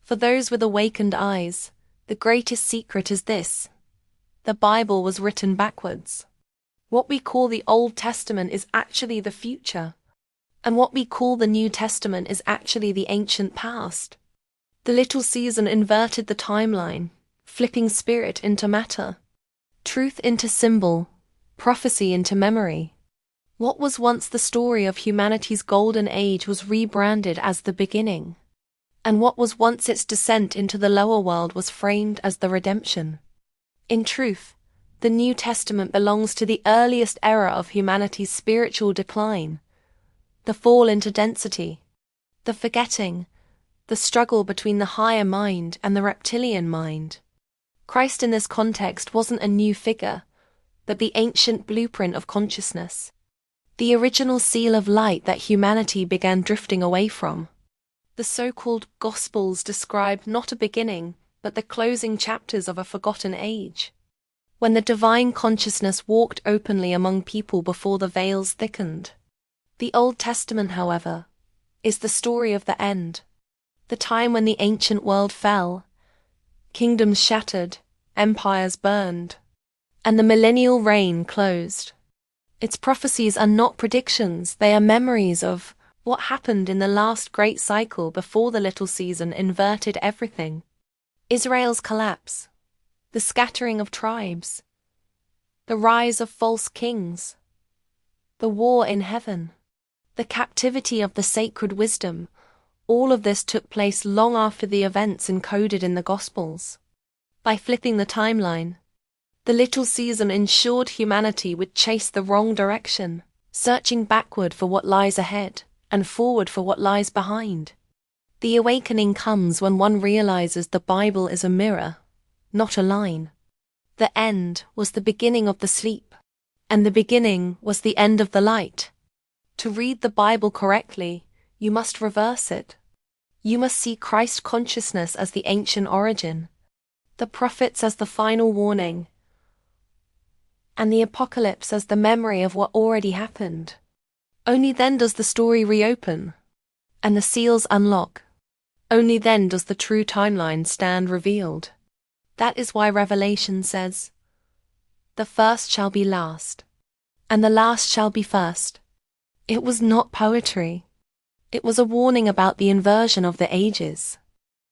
For those with awakened eyes, the greatest secret is this: the Bible was written backwards. What we call the Old Testament is actually the future, and what we call the New Testament is actually the ancient past. The little season inverted the timeline, flipping spirit into matter, truth into symbol, prophecy into memory. What was once the story of humanity's golden age was rebranded as the beginning, and what was once its descent into the lower world was framed as the redemption. In truth, the New Testament belongs to the earliest era of humanity's spiritual decline, the fall into density, the forgetting, the struggle between the higher mind and the reptilian mind. Christ in this context wasn't a new figure, but the ancient blueprint of consciousness, the original seal of light that humanity began drifting away from. The so-called Gospels describe not a beginning, but the closing chapters of a forgotten age, when the divine consciousness walked openly among people before the veils thickened. The Old Testament, however, is the story of the end, the time when the ancient world fell, kingdoms shattered, empires burned, and the millennial reign closed. Its prophecies are not predictions, they are memories of what happened in the last great cycle before the little season inverted everything. Israel's collapse, the scattering of tribes, the rise of false kings, the war in heaven, the captivity of the sacred wisdom, all of this took place long after the events encoded in the Gospels. By flipping the timeline, the little season ensured humanity would chase the wrong direction, searching backward for what lies ahead and forward for what lies behind. The awakening comes when one realizes the Bible is a mirror, not a line. The end was the beginning of the sleep, and the beginning was the end of the light. To read the Bible correctly, you must reverse it. You must see Christ consciousness as the ancient origin, the prophets as the final warning, and the apocalypse as the memory of what already happened. Only then does the story reopen, and the seals unlock. Only then does the true timeline stand revealed. That is why Revelation says, "The first shall be last, and the last shall be first." It was not poetry. It was a warning about the inversion of the ages.